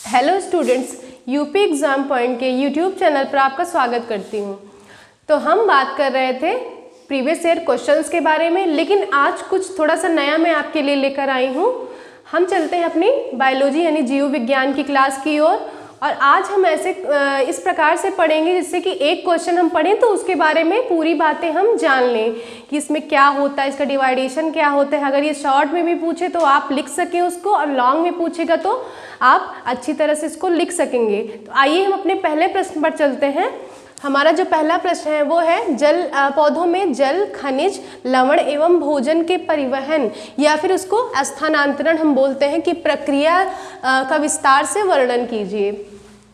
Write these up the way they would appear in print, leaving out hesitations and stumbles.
Hello students, UP exam point के YouTube channel पर आपका स्वागत करती हूँ। तो हम बात कर रहे थे प्रीवियस ईयर क्वेश्चंस के बारे में, लेकिन आज कुछ थोड़ा सा नया मैं आपके लिए लेकर आई हूँ। हम चलते हैं अपनी बायोलॉजी यानी जीव विज्ञान की क्लास की ओर, और आज हम ऐसे इस प्रकार से पढ़ेंगे जिससे कि एक क्वेश्चन हम पढ़ें तो उसके बारे में पूरी बातें हम जान लें कि इसमें क्या होता है, इसका डिवाइडेशन क्या होता है। अगर ये शॉर्ट में भी पूछे तो आप लिख सकें उसको, और लॉन्ग में पूछेगा तो आप अच्छी तरह से इसको लिख सकेंगे। तो आइए हम अपने पहले प्रश्न पर चलते हैं। हमारा जो पहला प्रश्न है वो है पौधों में जल, खनिज, लवण एवं भोजन के परिवहन या फिर उसको स्थानांतरण हम बोलते हैं कि प्रक्रिया का विस्तार से वर्णन कीजिए।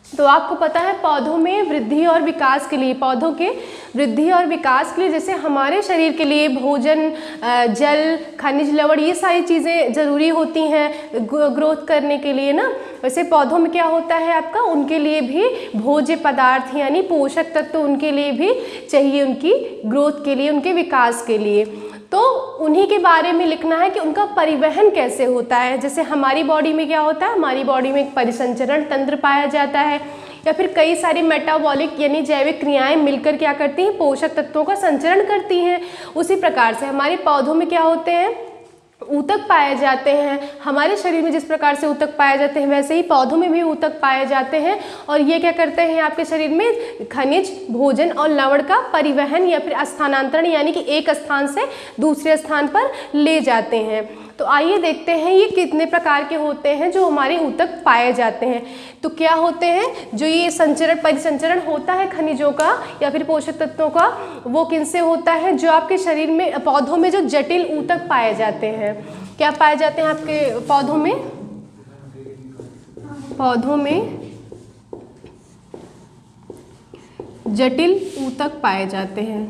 तो आपको पता है पौधों में वृद्धि और विकास के लिए, पौधों के वृद्धि और विकास के लिए जैसे हमारे शरीर के लिए भोजन, जल, खनिज, लवण ये सारी चीज़ें ज़रूरी होती हैं ग्रोथ करने के लिए ना, वैसे पौधों में क्या होता है आपका, उनके लिए भी भोज्य पदार्थ यानी पोषक तत्व उनके लिए भी चाहिए, उनकी ग्रोथ के लिए, उनके विकास के लिए। तो उन्हीं के बारे में लिखना है कि उनका परिवहन कैसे होता है। जैसे हमारी बॉडी में क्या होता है, हमारी बॉडी में एक परिसंचरण तंत्र पाया जाता है, या फिर कई सारी मेटाबॉलिक यानी जैविक क्रियाएं मिलकर क्या करती हैं, पोषक तत्वों का संचरण करती हैं। उसी प्रकार से हमारे पौधों में क्या होते हैं, ऊतक पाए जाते हैं। हमारे शरीर में जिस प्रकार से ऊतक पाए जाते हैं वैसे ही पौधों में भी ऊतक पाए जाते हैं, और ये क्या करते हैं आपके शरीर में खनिज, भोजन और लवण का परिवहन या फिर स्थानांतरण यानी कि एक स्थान से दूसरे स्थान पर ले जाते हैं। तो आइए देखते हैं ये कितने प्रकार के होते हैं जो हमारे ऊतक पाए जाते हैं। तो क्या होते हैं, जो ये संचरण परिसंचरण होता है खनिजों का या फिर पोषक तत्वों का, वो किनसे होता है, जो आपके शरीर में पौधों में जो जटिल ऊतक पाए जाते हैं। क्या पाए जाते हैं आपके पौधों में, पौधों में जटिल ऊतक पाए जाते हैं,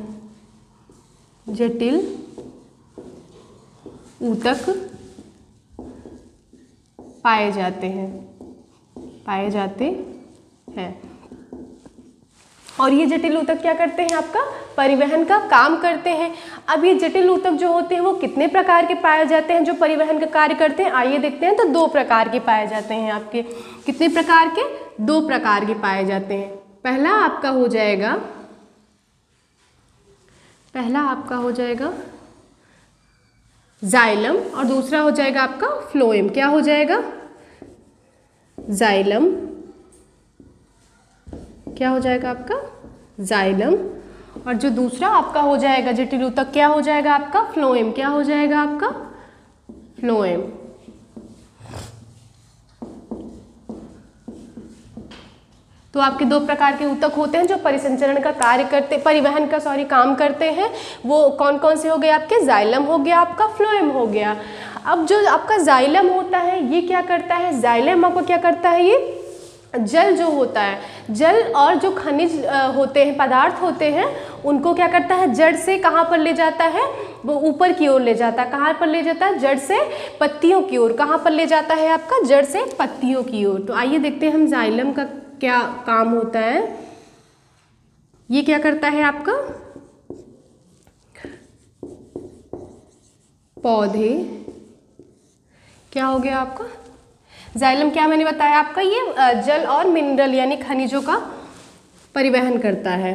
जटिल ऊतक पाए जाते हैं, पाए जाते हैं। और ये जटिल ऊतक क्या करते हैं, आपका परिवहन का काम करते हैं। अब ये जटिल ऊतक जो होते हैं वो कितने प्रकार के पाए जाते हैं जो परिवहन का कार्य करते हैं, आइए देखते हैं। तो 2 प्रकार के पाए जाते हैं आपके, कितने प्रकार के, 2 प्रकार के पाए जाते हैं। पहला आपका हो जाएगा, पहला आपका हो जाएगा जाइलम, और दूसरा हो जाएगा आपका फ्लोएम। क्या हो जाएगा, जाइलम, क्या हो जाएगा आपका जाइलम, और जो दूसरा आपका हो जाएगा जटिल ऊतक क्या हो जाएगा आपका फ्लोएम। क्या हो जाएगा आपका फ्लोएम। तो आपके 2 प्रकार के ऊतक होते हैं जो परिसंचरण का कार्य करते, परिवहन का काम करते हैं। वो कौन कौन से हो गए आपके, जाइलम हो गया, आपका फ्लोएम हो गया। अब जो आपका जाइलम होता है ये क्या करता है, जाइलम आपको क्या करता है, ये जल जो होता है, जल और जो खनिज होते हैं, पदार्थ होते हैं, उनको क्या करता है, जड़ से कहाँ पर ले जाता है, वो ऊपर की ओर ले जाता है। कहाँ पर ले जाता है, जड़ से पत्तियों की ओर। कहाँ पर ले जाता है आपका, जड़ से पत्तियों की ओर। तो आइए देखते हैं हम जाइलम का क्या काम होता है। ये क्या करता है आपका, पौधे, क्या हो गया आपका जाइलम, क्या मैंने बताया आपका, ये जल और मिनरल यानी खनिजों का परिवहन करता है,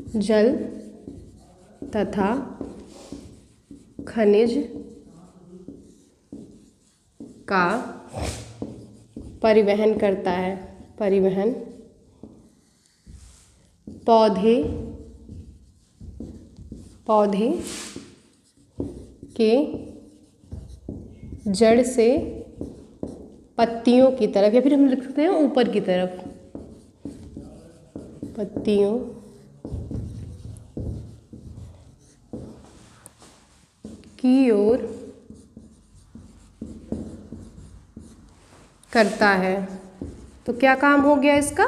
जल तथा खनिज का परिवहन करता है, परिवहन पौधे, पौधे के जड़ से पत्तियों की तरफ, या फिर हम लिख सकते हैं ऊपर की तरफ, पत्तियों की ओर करता है। तो क्या काम हो गया इसका,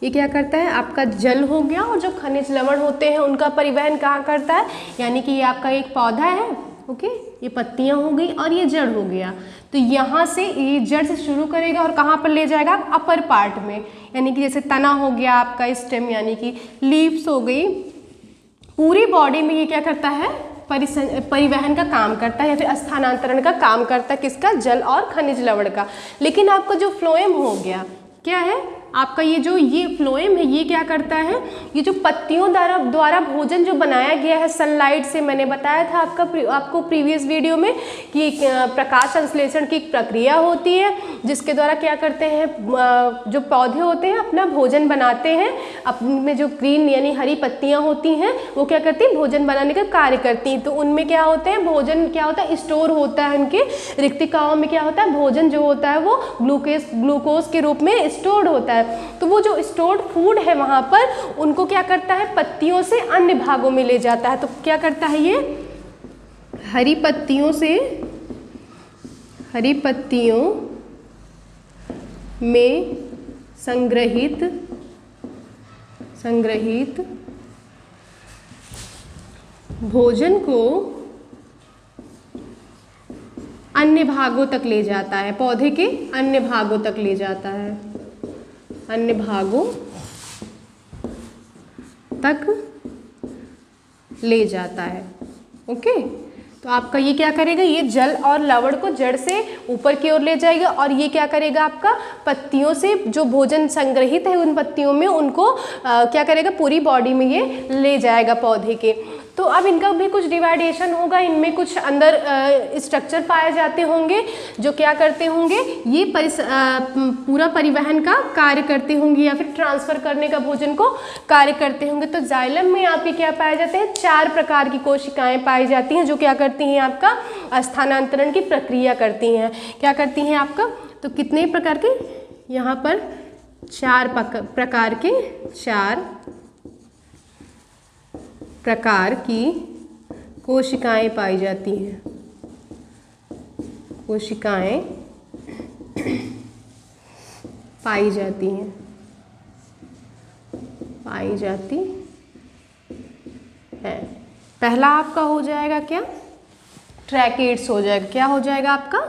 ये क्या करता है, आपका जल हो गया, और जो खनिज लवण होते हैं उनका परिवहन कहाँ करता है, यानी कि ये आपका एक पौधा है, ओके, ये पत्तियां हो गई और ये जड़ हो गया। तो यहाँ से ये जड़ से शुरू करेगा और कहाँ पर ले जाएगा, अपर पार्ट में, यानी कि जैसे तना हो गया आपका, स्टेम यानी कि लीव्स हो गई, पूरी बॉडी में ये क्या करता है, परिवहन का काम करता है या फिर स्थानांतरण का काम करता है, किसका? जल और खनिज लवण का। लेकिन आपका जो फ्लोएम हो गया, क्या है आपका ये फ्लोएम है, ये क्या करता है? ये जो पत्तियों द्वारा भोजन जो बनाया गया है सनलाइट से, मैंने बताया था आपको प्रीवियस वीडियो में कि प्रकाश संश्लेषण की प्रक्रिया होती है जिसके द्वारा क्या करते हैं, जो पौधे होते हैं अपना भोजन बनाते हैं, अपने जो ग्रीन यानी हरी पत्तियां होती हैं वो क्या करती हैं? भोजन बनाने का कार्य करती हैं। तो उनमें क्या होते हैं, भोजन क्या होता है? स्टोर होता है, उनके रिक्तिकाओं में क्या होता है? भोजन जो होता है वो ग्लूकोज के रूप में स्टोर्ड होता है। तो वो जो स्टोर्ड फूड है वहां पर उनको क्या करता है? पत्तियों से अन्य भागों में ले जाता है। तो क्या करता है? ये हरी पत्तियों में संग्रहित भोजन को अन्य भागों तक ले जाता है, पौधे के अन्य भागों तक ले जाता है, अन्य भागों तक ले जाता है। ओके, तो आपका ये क्या करेगा? ये जल और लवण को जड़ से ऊपर की ओर ले जाएगा और ये क्या करेगा? आपका पत्तियों से जो भोजन संग्रहित है उन पत्तियों में उनको क्या करेगा? पूरी बॉडी में ये ले जाएगा पौधे के। तो अब इनका भी कुछ डिवाइडेशन होगा, इनमें कुछ अंदर स्ट्रक्चर पाए जाते होंगे जो क्या करते होंगे? ये पूरा परिवहन का कार्य करते होंगे या फिर ट्रांसफर करने का भोजन को कार्य करते होंगे। तो जाइलम में आपके क्या पाए जाते हैं? 4 प्रकार की कोशिकाएं पाई जाती हैं जो क्या करती हैं? आपका स्थानांतरण की प्रक्रिया करती हैं। क्या करती हैं आपका? तो कितने प्रकार के? यहाँ पर 4 प्रकार की कोशिकाएं पाई जाती हैं। कोशिकाएं पाई जाती हैं। पहला आपका हो जाएगा क्या? ट्रैकिड्स हो जाएगा। क्या हो जाएगा आपका?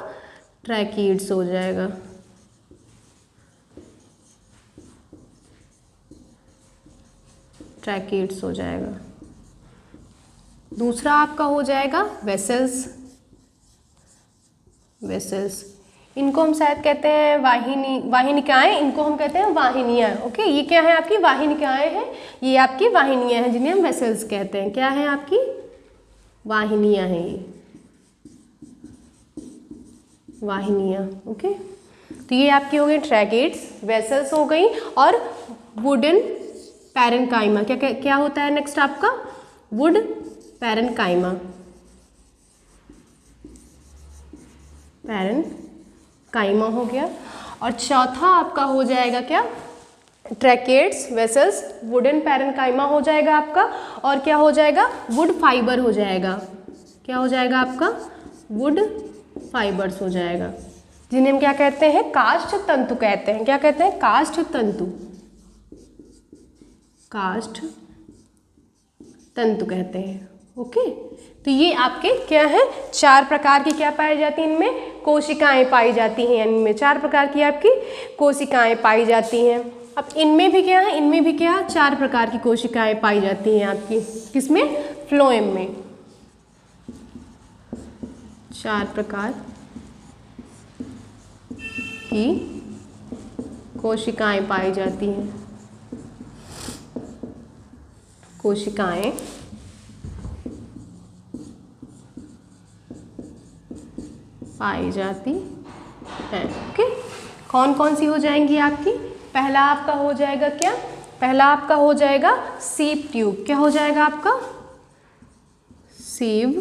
ट्रैकिड्स हो जाएगा। ट्रैकिड्स हो जाएगा। दूसरा आपका हो जाएगा वेसल्स। इनको हम शायद कहते हैं वाहिनिकाएं, इनको हम कहते हैं वाहिनियां। ओके, ये क्या है? आपकी वाहिनिकाएं हैं, ये आपकी वाहिनियां हैं जिन्हें हम वेसल्स कहते हैं। क्या है? आपकी वाहिनियां हैं, ये वाहिनियां। ओके, तो ये आपकी हो गई ट्रैकिड्स, वेसल्स हो गई और वुडन पैरेन्काइमा। क्या होता है नेक्स्ट आपका? वुड पैरेन्काइमा हो गया। और चौथा आपका हो जाएगा क्या? ट्रैकिड्स, वेसल्स, वुडन पैरेन्काइमा हो जाएगा आपका। और क्या हो जाएगा? वुड फाइबर हो जाएगा। क्या हो जाएगा आपका? वुड फाइबर्स हो जाएगा, जिन्हें हम क्या कहते हैं? काष्ठ तंतु कहते हैं। क्या कहते हैं? काष्ठ तंतु कहते हैं। ओके, तो ये आपके क्या है? 4 प्रकार की क्या पाई जाती हैं? इनमें कोशिकाएं पाई जाती हैं। इनमें 4 प्रकार की आपकी कोशिकाएं पाई जाती हैं। अब इनमें भी क्या है? इनमें भी क्या? 4 प्रकार की कोशिकाएं पाई जाती हैं आपकी। किसमें? फ्लोएम में 4 प्रकार की कोशिकाएं पाई जाती हैं। कोशिकाएं पाई जाती हैं। ओके, कौन कौन सी हो जाएंगी आपकी? पहला आपका हो जाएगा क्या? पहला आपका हो जाएगा सीव ट्यूब। क्या हो जाएगा आपका? सीव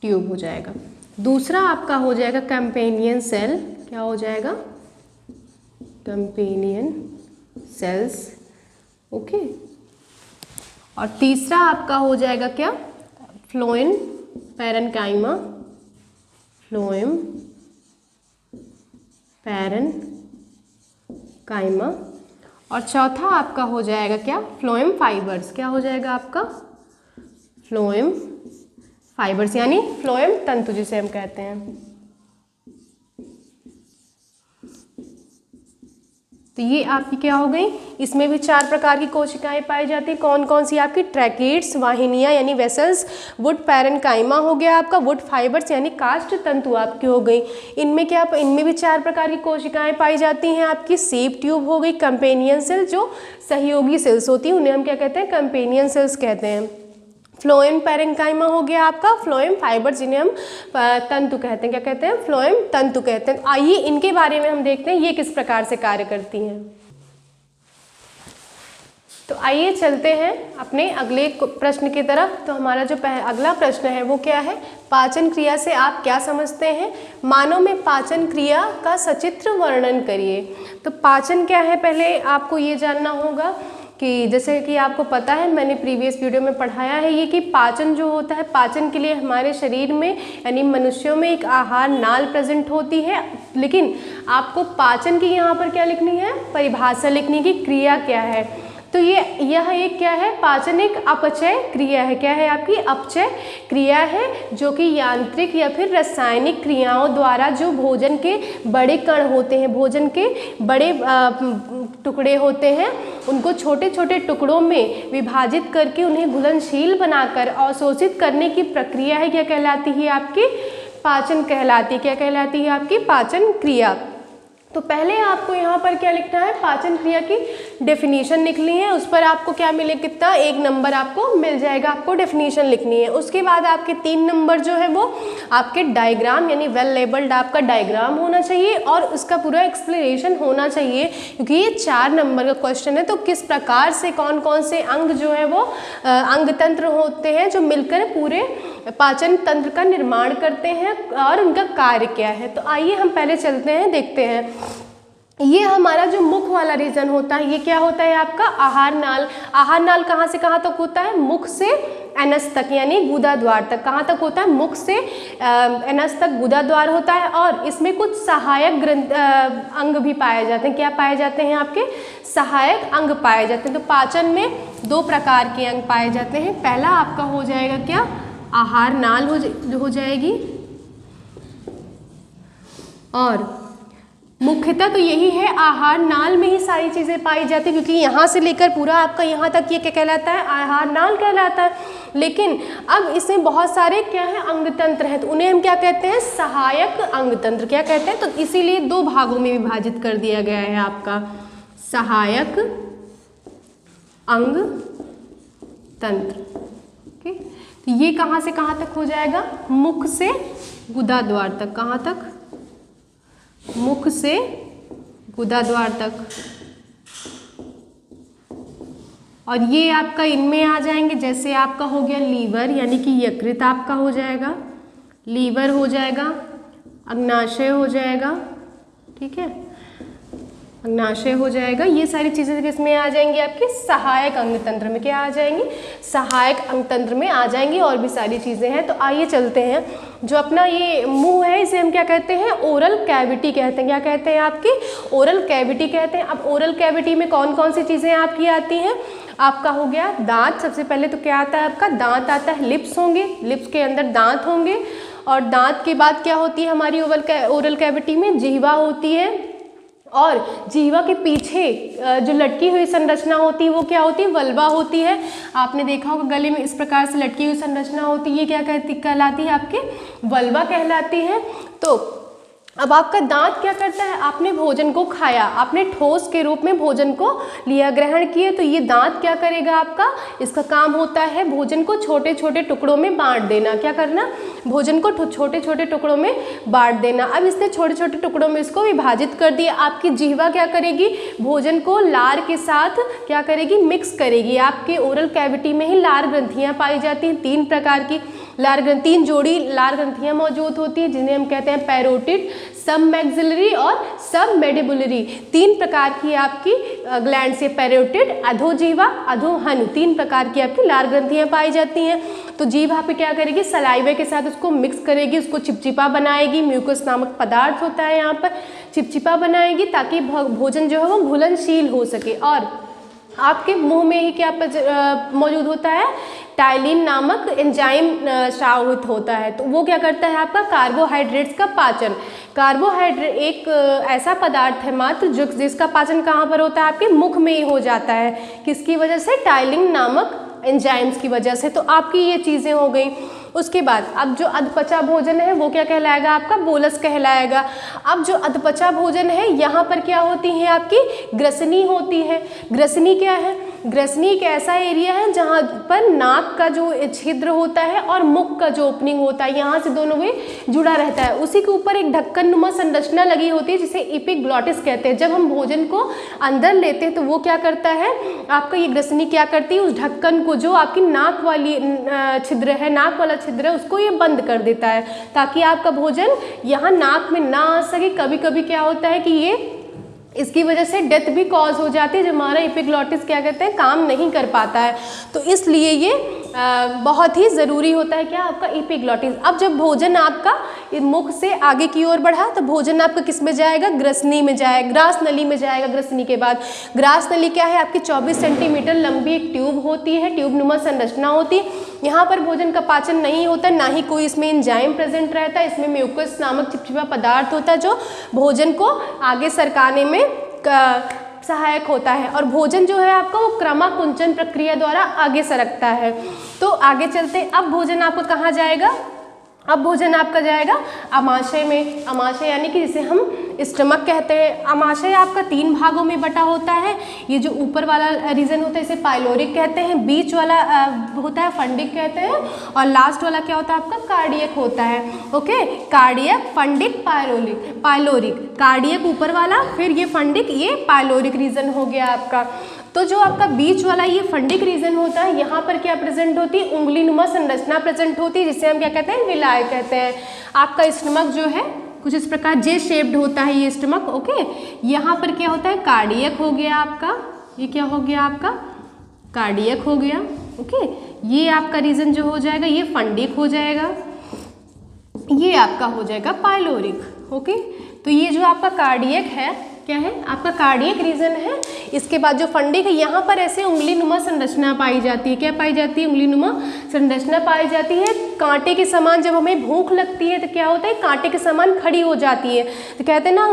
ट्यूब हो जाएगा। दूसरा आपका हो जाएगा कंपेनियन सेल। क्या हो जाएगा? Companion cells. ओके, और तीसरा आपका हो जाएगा क्या? Phloem parenchyma. और चौथा आपका हो जाएगा क्या? Phloem fibres. क्या हो जाएगा आपका? फ्लोएम फाइबर्स यानी फ्लोएम तंतु जिसे हम कहते हैं। तो ये आपकी क्या हो गई, इसमें भी 4 प्रकार की कोशिकाएं पाई जाती हैं। कौन कौन सी आपकी, ट्रैकेट्स, वाहिनियाँ यानी वेसल्स, वुड पैरेन्काइमा हो गया आपका, वुड फाइबर्स यानी काष्ठ तंतु आपकी हो गई। इनमें क्या, इनमें भी 4 प्रकार की कोशिकाएं पाई जाती हैं आपकी। सेप ट्यूब हो गई, कंपेनियन सेल जो सहयोगी सेल्स होती हैं उन्हें हम क्या कहते हैं, कंपेनियन सेल्स कहते हैं। फ्लोएम पैरेन्काइमा हो गया आपका, फ्लोएम फाइबर्स जिन्हें हम तंतु कहते हैं, क्या कहते हैं, फ्लोएम तंतु कहते हैं। आइए इनके बारे में हम देखते हैं ये किस प्रकार से कार्य करती हैं। तो आइए चलते हैं अपने अगले प्रश्न की तरफ। तो हमारा जो अगला प्रश्न है वो क्या है, पाचन क्रिया से आप क्या समझते हैं, मानव में पाचन क्रिया का सचित्र वर्णन करिए। तो पाचन क्या है, पहले आपको ये जानना होगा कि जैसे कि आपको पता है, मैंने प्रीवियस वीडियो में पढ़ाया है ये कि पाचन जो होता है, पाचन के लिए हमारे शरीर में यानी मनुष्यों में एक आहार नाल प्रेजेंट होती है। लेकिन आपको पाचन की यहाँ पर क्या लिखनी है, परिभाषा लिखनी की क्रिया क्या है। तो यह एक क्या है, पाचन एक अपचय क्रिया है। क्या है आपकी, अपचय क्रिया है जो कि यांत्रिक या फिर रासायनिक क्रियाओं द्वारा जो भोजन के बड़े कण होते हैं, भोजन के बड़े टुकड़े होते हैं, उनको छोटे छोटे टुकड़ों में विभाजित करके उन्हें घुलनशील बनाकर अवशोषित करने की प्रक्रिया है, क्या कहलाती है आपकी, पाचन कहलाती है। क्या कहलाती है आपकी, पाचन क्रिया। तो पहले आपको यहाँ पर क्या लिखना है, पाचन क्रिया की डेफिनेशन लिखनी है। उस पर आपको क्या मिले, कितना, 1 नंबर आपको मिल जाएगा। आपको डेफिनेशन लिखनी है। उसके बाद आपके 3 नंबर जो है वो आपके डायग्राम यानी वेल लेबल्ड आपका डायग्राम होना चाहिए और उसका पूरा एक्सप्लेनेशन होना चाहिए, क्योंकि ये 4 नंबर का क्वेश्चन है। तो किस प्रकार से कौन कौन से अंग जो है वो अंग तंत्र होते हैं जो मिलकर पूरे पाचन तंत्र का निर्माण करते हैं और उनका कार्य क्या है। तो आइए हम पहले चलते हैं, देखते हैं। ये हमारा जो मुख वाला रीजन होता है, ये क्या होता है आपका, आहार नाल। आहार नाल कहाँ से कहाँ तक होता है, मुख से एनस तक यानी गुदा द्वार तक। कहाँ तक होता है, मुख से एनस तक गुदा द्वार होता है। और इसमें कुछ सहायक अंग भी पाए जाते हैं। क्या पाए जाते हैं आपके, सहायक अंग पाए जाते हैं। तो पाचन में 2 प्रकार के अंग पाए जाते हैं। पहला आपका हो जाएगा क्या, आहार नाल हो जाएगी, और मुख्यतः तो यही है, आहार नाल में ही सारी चीज़ें पाई जाती है, क्योंकि यहाँ से लेकर पूरा आपका यहाँ तक ये क्या कहलाता है, आहार नाल कहलाता है। लेकिन अब इसमें बहुत सारे क्या है, अंग तंत्र हैं, तो उन्हें हम क्या कहते हैं, सहायक अंग तंत्र। क्या कहते हैं, तो इसीलिए 2 भागों में विभाजित कर दिया गया है आपका, सहायक अंग तंत्र। ओके, तो ये कहाँ से कहाँ तक हो जाएगा, मुख से गुदा द्वार तक। कहाँ तक, मुख से गुदा द्वार तक। और ये आपका इनमें आ जाएंगे, जैसे आपका हो गया लीवर यानी कि यकृत आपका हो जाएगा, लीवर हो जाएगा, अग्नाशय हो जाएगा, ठीक है, अग्नाशय हो जाएगा। ये सारी चीज़ें किसमें आ जाएंगी, आपके सहायक अंग तंत्र में। क्या आ जाएंगी, सहायक अंग तंत्र में आ जाएंगी। और भी सारी चीज़ें हैं। तो आइए चलते हैं, जो अपना ये मुंह है इसे हम क्या कहते हैं, ओरल कैविटी कहते हैं। क्या कहते हैं आपकी, ओरल कैविटी कहते हैं। अब ओरल कैविटी में कौन कौन सी चीज़ें आपकी आती हैं, आपका हो गया दांत। सबसे पहले तो क्या आता है आपका, दांत आता है, लिप्स होंगे, लिप्स के अंदर दांत होंगे। और दांत के बाद क्या होती है हमारी ओरल कैविटी में, जिह्वा होती है। और जिह्वा के पीछे जो लटकी हुई संरचना होती है वो क्या होती है, वल्वा होती है। आपने देखा होगा गले में इस प्रकार से लटकी हुई संरचना होती है, ये क्या कहलाती है, आपके वल्वा कहलाती है। तो अब आपका दांत क्या करता है, आपने भोजन को खाया, आपने ठोस के रूप में भोजन को लिया, ग्रहण किए, तो ये दांत क्या करेगा आपका, इसका काम होता है भोजन को छोटे छोटे टुकड़ों में बांट देना। क्या करना, भोजन को छोटे छोटे टुकड़ों में बांट देना। अब इसने छोटे छोटे टुकड़ों में इसको विभाजित कर दिया। आपकी जिह्वा क्या करेगी, भोजन को लार के साथ क्या करेगी, मिक्स करेगी। आपके ओरल कैविटी में ही लार ग्रंथियाँ पाई जाती हैं, 3 प्रकार की लार ग्रंथि, 3 जोड़ी लार ग्रंथियाँ मौजूद होती हैं, जिन्हें हम कहते हैं पैरोटिड, सब मैक्सिलरी और सब मेडिबुलरी। 3 प्रकार की आपकी ग्लैंड से, पैरोटिड, अधोजीवा, अधोहनु, 3 प्रकार की आपकी लार ग्रंथियाँ पाई जाती हैं। तो जीवा पे क्या करेगी, सलाइवे के साथ उसको मिक्स करेगी, उसको चिपचिपा बनाएगी। म्यूकस नामक पदार्थ होता है यहाँ पर, चिपचिपा बनाएगी ताकि भोजन जो है वो घुलनशील हो सके। और आपके मुंह में ही क्या मौजूद होता है, टाइलिन नामक एंजाइम स्रावित होता है। तो वो क्या करता है आपका कार्बोहाइड्रेट्स का पाचन। कार्बोहाइड्रेट एक ऐसा पदार्थ है मात्र जो जिसका पाचन कहाँ पर होता है आपके मुख में ही हो जाता है। किसकी वजह से? टाइलिन नामक एंजाइम्स की वजह से। तो आपकी ये चीज़ें हो गई। उसके बाद अब जो अधपचा भोजन है वो क्या कहलाएगा आपका? बोलस कहलाएगा। अब जो अधपचा भोजन है यहाँ पर क्या होती है आपकी? ग्रसनी होती है। ग्रसनी क्या है? ग्रसनी एक ऐसा एरिया है जहाँ पर नाक का जो छिद्र होता है और मुख का जो ओपनिंग होता है यहाँ से दोनों में जुड़ा रहता है। उसी के ऊपर एक ढक्कन नुमा संरचना लगी होती है जिसे एपिग्लॉटिस कहते हैं। जब हम भोजन को अंदर लेते हैं तो वो क्या करता है आपका? ये ग्रसनी क्या करती है? उस ढक्कन को जो आपकी नाक वाली छिद्र है, नाक वाला छिद्र है, उसको ये बंद कर देता है ताकि आपका भोजन यहाँ नाक में ना आ सके। कभी कभी क्या होता है कि ये इसकी वजह से डेथ भी कॉज हो जाती है जब हमारा एपिग्लॉटिस क्या कहते हैं काम नहीं कर पाता है। तो इसलिए ये बहुत ही ज़रूरी होता है क्या आपका? एपिग्लॉटिस। अब जब भोजन आपका मुख से आगे की ओर बढ़ा तो भोजन आपका किस में जाएगा? ग्रसनी में जाएगा, ग्रास नली में जाएगा। ग्रसनी के बाद ग्रास नली क्या है आपकी? 24 सेंटीमीटर लंबी एक ट्यूब होती है, ट्यूब नुमा संरचना होती है। यहाँ पर भोजन का पाचन नहीं होता, ना ही कोई इसमें एंजाइम प्रेजेंट रहता है। इसमें म्यूकस नामक चिपचिपा पदार्थ होता है जो भोजन को आगे सरकाने में सहायक होता है। और भोजन जो है आपका वो क्रमाकुंचन प्रक्रिया द्वारा आगे सरकता है। तो आगे चलते, अब भोजन आपको कहाँ जाएगा? अब भोजन आपका जाएगा अमाशय में। अमाशय यानी कि जिसे हम स्टमक कहते हैं। अमाशय आपका 3 भागों में बटा होता है। ये जो ऊपर वाला रीजन होता है इसे पाइलोरिक कहते हैं, बीच वाला होता है फंडिक कहते हैं, और लास्ट वाला क्या होता है आपका? कार्डियक होता है। Okay, cardiac, fundic, pyloric. Cardiac ऊपर वाला, फिर ये फंडिक, ये पाइलोरिक रीजन हो गया आपका। तो जो आपका बीच वाला ये फंडिक रीजन होता है यहाँ पर क्या प्रेजेंट होती है? उंगली नुमा संरचना प्रेजेंट होती है जिसे हम क्या कहते हैं? विलाय कहते हैं। आपका स्टमक जो है कुछ इस प्रकार जे शेप्ड होता है ये स्टमक। ओके, यहाँ पर क्या होता है? कार्डियक हो गया आपका। ये क्या हो गया आपका? कार्डियक हो गया। ओके, ये आपका रीजन जो हो जाएगा ये फंडिक हो जाएगा, ये आपका हो जाएगा पाइलोरिक। ओके, तो ये जो आपका कार्डियक है क्या है? आपका कार्डियक रीजन है। इसके बाद जो फंडिक है यहाँ पर ऐसे उंगली नुमा संरचना पाई जाती है। क्या पाई जाती है? उंगली नुमा संरचना पाई जाती है। कांटे के समान जब हमें भूख लगती है तो क्या होता है? कांटे के समान खड़ी हो जाती है। तो कहते हैं ना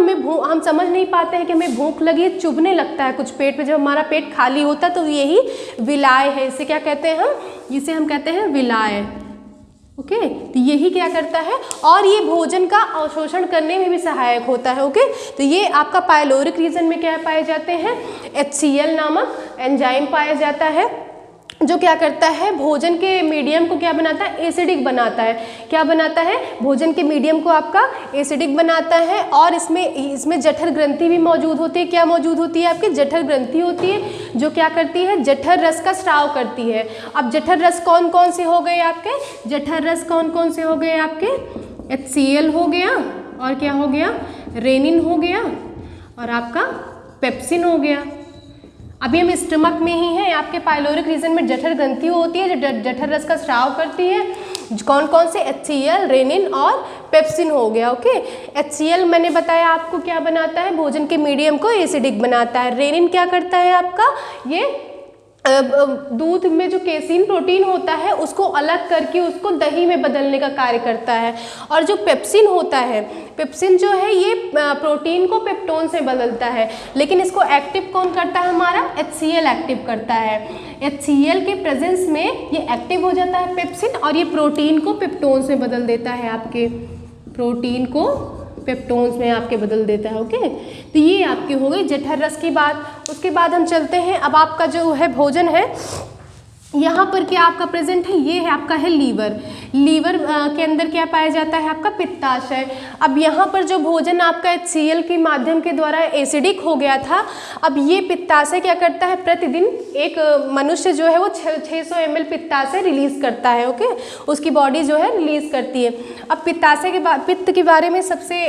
हम समझ नहीं पाते हैं कि हमें भूख लगी है, चुभने लगता है कुछ पेट पे। जब हमारा पेट खाली होता है तो यही विलाय है। इसे क्या कहते हैं हम? इसे हम कहते हैं विलाय। ओके, तो यही क्या करता है और ये भोजन का अवशोषण करने में भी सहायक होता है। ओके, तो ये आपका पाइलोरिक रीजन में क्या पाए जाते हैं? HCl नामक एंजाइम पाया जाता है जो क्या करता है? भोजन के मीडियम को क्या बनाता है? एसिडिक बनाता है। क्या बनाता है? भोजन के मीडियम को आपका एसिडिक बनाता है। और इसमें जठर ग्रंथि भी मौजूद होती है। क्या मौजूद होती है? आपकी जठर ग्रंथि होती है जो क्या करती है? जठर रस का स्राव करती है। अब जठर रस कौन कौन से हो गए आपके? जठर रस कौन कौन से हो गए आपके? HCl हो गया, और क्या हो गया? रेनिन हो गया, और आपका पेप्सिन हो गया। अभी हम स्टमक में ही हैं। आपके पाइलोरिक रीजन में जठर ग्रंथि होती है जो जठर रस का स्राव करती है। कौन कौन से? HCl, रेनिन और पेप्सिन हो गया। ओके, HCl मैंने बताया आपको क्या बनाता है? भोजन के मीडियम को एसिडिक बनाता है। रेनिन क्या करता है आपका? ये दूध में जो केसीन प्रोटीन होता है उसको अलग करके उसको दही में बदलने का कार्य करता है। और जो पेप्सिन होता है, पेप्सिन जो है ये प्रोटीन को पेप्टोन से बदलता है। लेकिन इसको एक्टिव कौन करता है? हमारा HCl एक्टिव करता है। HCl के प्रेजेंस में ये एक्टिव हो जाता है पेप्सिन, और ये प्रोटीन को पेप्टोन से बदल देता है। आपके प्रोटीन को पेप्टोन्स में आपके बदल देता है। ओके, तो ये आपकी हो गई जठर रस की बात। उसके बाद हम चलते हैं, अब आपका जो है भोजन है यहाँ पर क्या आपका प्रेजेंट है? ये है आपका है लीवर। लीवर के अंदर क्या पाया जाता है? आपका पित्ताशय। अब यहाँ पर जो भोजन आपका HCl के माध्यम के द्वारा एसिडिक हो गया था, अब ये पित्ताशय क्या करता है? प्रतिदिन एक मनुष्य जो है वो 600 ml पित्ताशय रिलीज करता है। ओके, उसकी बॉडी जो है रिलीज करती है। अब पित्ताशय के पित्त के बारे में सबसे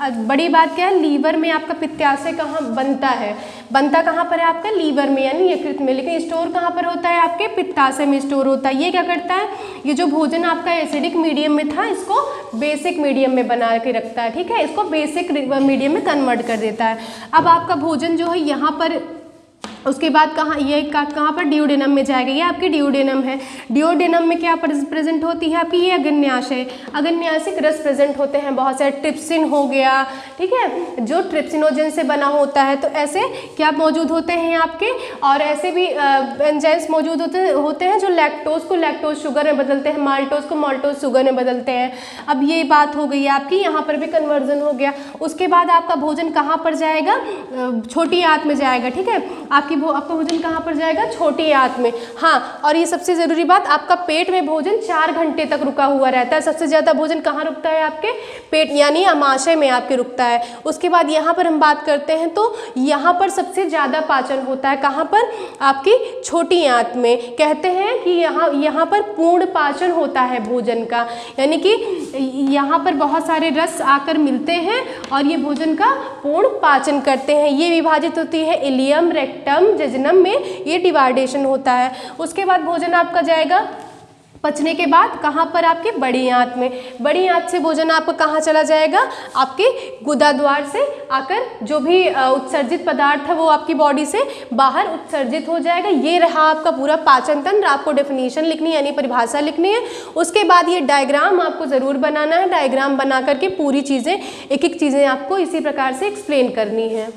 बड़ी बात क्या है? लीवर में आपका पित्ताशय कहाँ बनता है? बनता कहाँ पर है आपका? लीवर में यानी यकृत में। लेकिन स्टोर कहाँ पर होता है? आपके पित्ताशय में स्टोर होता है। ये क्या करता है? ये जो भोजन आपका एसिडिक मीडियम में था इसको बेसिक मीडियम में बना के रखता है। ठीक है, इसको बेसिक मीडियम में कन्वर्ट कर देता है। अब आपका भोजन जो है यहाँ पर उसके बाद कहाँ पर डिओडेनम में जाएगा, ये आपकी डिओडेनम है। डिओडेनम में क्या प्रेजेंट होती है आपकी, ये अग्न्याशय, अग्न्यासिक रस प्रेजेंट होते हैं, बहुत सारे ट्रिप्सिन हो गया, ठीक है, जो ट्रिप्सिनोजन से बना होता है। तो ऐसे क्या मौजूद होते हैं आपके, और ऐसे भी एंजाइम्स मौजूद होते हैं जो लैक्टोज को लैक्टोज शुगर में बदलते हैं, माल्टोज को माल्टोज शुगर में बदलते हैं। अब ये बात हो गई आपकी, यहाँ पर भी कन्वर्जन हो गया। उसके बाद आपका भोजन कहाँ पर जाएगा, छोटी आंत में जाएगा, ठीक है, आपका भोजन कहाँ पर जाएगा, छोटी आंत में। हाँ, और ये सबसे ज़रूरी बात, आपका पेट में भोजन 4 घंटे तक रुका हुआ रहता है। सबसे ज़्यादा भोजन कहाँ रुकता है, आपके पेट यानी आमाशय में आपके रुकता है। उसके बाद यहाँ पर हम बात करते हैं तो यहाँ पर सबसे ज़्यादा पाचन होता है, कहाँ पर, आपकी छोटी आंत में। कहते हैं कि यहाँ पर पूर्ण पाचन होता है भोजन का, यानी कि यहाँ पर बहुत सारे रस आकर मिलते हैं और ये भोजन का पूर्ण पाचन करते हैं। ये विभाजित होती है इलियम, रेक्टम, जजनम में, ये डिवाइडेशन होता है। उसके बाद भोजन आपका जाएगा पचने के बाद कहाँ पर, आपके बड़ी आंत में। बड़ी आंत से भोजन आपका कहाँ चला जाएगा, आपके गुदाद्वार से आकर जो भी उत्सर्जित पदार्थ है वो आपकी बॉडी से बाहर उत्सर्जित हो जाएगा। ये रहा आपका पूरा पाचन तंत्र। आपको डेफिनेशन लिखनी है यानी परिभाषा लिखनी है। उसके बाद ये डायग्राम आपको ज़रूर बनाना है, डायग्राम बना करके पूरी चीज़ें, एक एक चीज़ें आपको इसी प्रकार से एक्सप्लेन करनी है।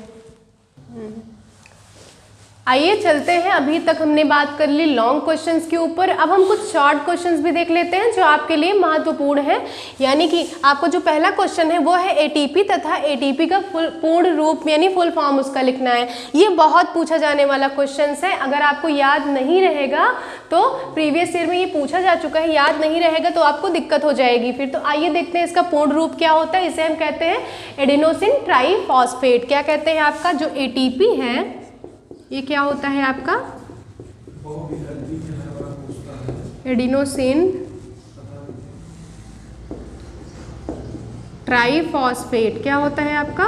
आइए चलते हैं, अभी तक हमने बात कर ली लॉन्ग क्वेश्चंस के ऊपर। अब हम कुछ शॉर्ट क्वेश्चंस भी देख लेते हैं जो आपके लिए महत्वपूर्ण है। यानी कि आपको जो पहला क्वेश्चन है वो है एटीपी तथा एटीपी का पूर्ण रूप यानी फुल फॉर्म उसका लिखना है। ये बहुत पूछा जाने वाला क्वेश्चन है। अगर आपको याद नहीं रहेगा तो प्रीवियस ईयर में ये पूछा जा चुका है, याद नहीं रहेगा तो आपको दिक्कत हो जाएगी फिर। तो आइए देखते हैं इसका पूर्ण रूप क्या होता है। इसे हम कहते हैं एडेनोसिन ट्राइफॉस्फेट। क्या कहते हैं, आपका जो एटीपी है ये क्या होता है आपका, एडिनोसिन ट्राइफॉस्फेट। क्या होता है आपका,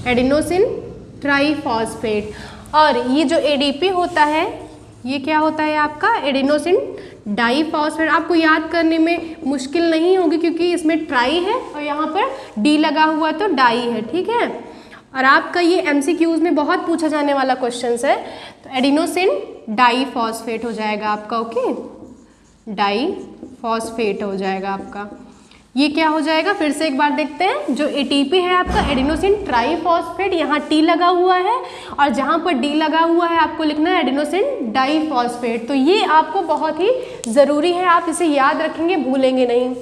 एडिनोसिन ट्राइफॉस्फेट। और ये जो एडीपी होता है ये क्या होता है आपका, एडिनोसिन डाइफॉस्फेट। आपको याद करने में मुश्किल नहीं होगी क्योंकि इसमें ट्राई है और यहाँ पर डी लगा हुआ है तो डाई है, ठीक है। और आपका ये एमसीक्यूज में बहुत पूछा जाने वाला क्वेश्चन है। तो एडिनोसिन डाइफॉस्फेट हो जाएगा आपका, ओके, डाइफॉस्फेट हो जाएगा आपका। ये क्या हो जाएगा, फिर से एक बार देखते हैं। जो एटीपी है आपका एडिनोसिन ट्राइफॉस्फेट, यहाँ टी लगा हुआ है और जहाँ पर डी लगा हुआ है आपको लिखना है एडिनोसिन डाइफॉस्फेट। तो ये आपको बहुत ही ज़रूरी है, आप इसे याद रखेंगे, भूलेंगे नहीं।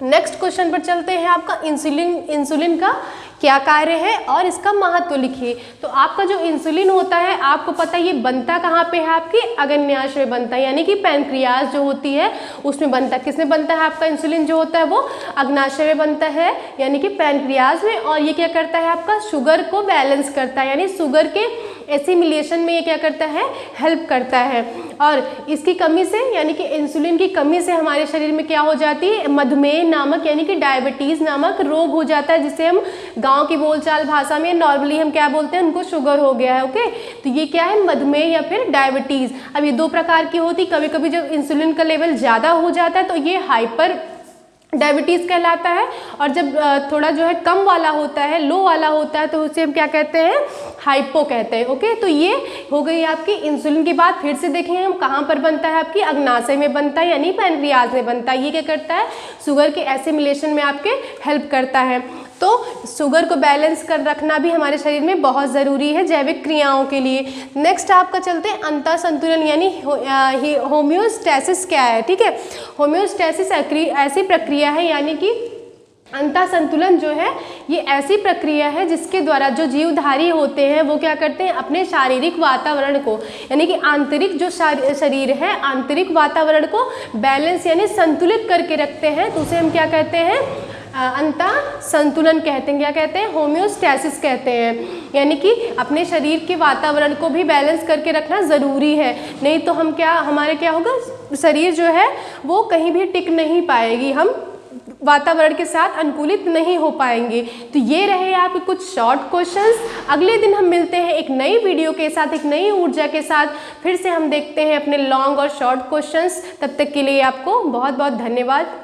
नेक्स्ट क्वेश्चन पर चलते हैं। आपका इंसुलिन का क्या कार्य है और इसका महत्व लिखिए। तो आपका जो इंसुलिन होता है आपको पता है ये बनता कहाँ पे है, आपकी अग्न्याशय में बनता है, यानी कि पैनक्रियाज जो होती है उसमें बनता है। किसमें बनता है आपका इंसुलिन जो होता है वो अग्न्याशय में बनता है, यानी कि पैनक्रियाज में। और ये क्या करता है आपका, शुगर को बैलेंस करता है, यानी शुगर के एसिमिलेशन में ये क्या करता है, हेल्प करता है। और इसकी कमी से यानी कि इंसुलिन की कमी से हमारे शरीर में क्या हो जाती है, मधुमेह नामक यानी कि डायबिटीज़ नामक रोग हो जाता है, जिसे हम गांव की बोलचाल भाषा में नॉर्मली हम क्या बोलते हैं, उनको शुगर हो गया है, ओके। तो ये क्या है, मधुमेह या फिर डायबिटीज़। अब ये 2 प्रकार की होती, कभी कभी जब इंसुलिन का लेवल ज़्यादा हो जाता है तो ये हाइपर डायबिटीज़ कहलाता है, और जब थोड़ा जो है कम वाला होता है, लो वाला होता है, तो उसे हम क्या कहते हैं, हाइपो कहते हैं, ओके। तो ये हो गई आपकी इंसुलिन की बात। फिर से देखें हम कहाँ पर बनता है, आपकी अग्नाशय में बनता है, यानी पैनक्रियाज में बनता है। ये क्या करता है, शुगर के एसिमिलेशन में आपके हेल्प करता है। तो शुगर को बैलेंस कर रखना भी हमारे शरीर में बहुत ज़रूरी है जैविक क्रियाओं के लिए। नेक्स्ट आपका चलते हैं अंतर संतुलन यानी होम्योस्टैसिस क्या है, ठीक है। होम्योस्टैसिस ऐसी प्रक्रिया है, यानी कि अंतर संतुलन जो है ये ऐसी प्रक्रिया है जिसके द्वारा जो जीवधारी होते हैं वो क्या करते हैं, अपने शारीरिक वातावरण को यानी कि आंतरिक जो शरीर है आंतरिक वातावरण को बैलेंस यानी संतुलित करके रखते हैं। तो उसे हम क्या कहते हैं, अंतर संतुलन कहते हैं। क्या कहते हैं, होम्योस्टैसिस कहते हैं। यानी कि अपने शरीर के वातावरण को भी बैलेंस करके रखना ज़रूरी है, नहीं तो हम क्या, हमारे क्या होगा, शरीर जो है वो कहीं भी टिक नहीं पाएगी, हम वातावरण के साथ अनुकूलित नहीं हो पाएंगे। तो ये रहे आपके कुछ शॉर्ट क्वेश्चंस। अगले दिन हम मिलते हैं एक नई वीडियो के साथ, एक नई ऊर्जा के साथ। फिर से हम देखते हैं अपने लॉन्ग और शॉर्ट क्वेश्चंस। तब तक के लिए आपको बहुत बहुत धन्यवाद।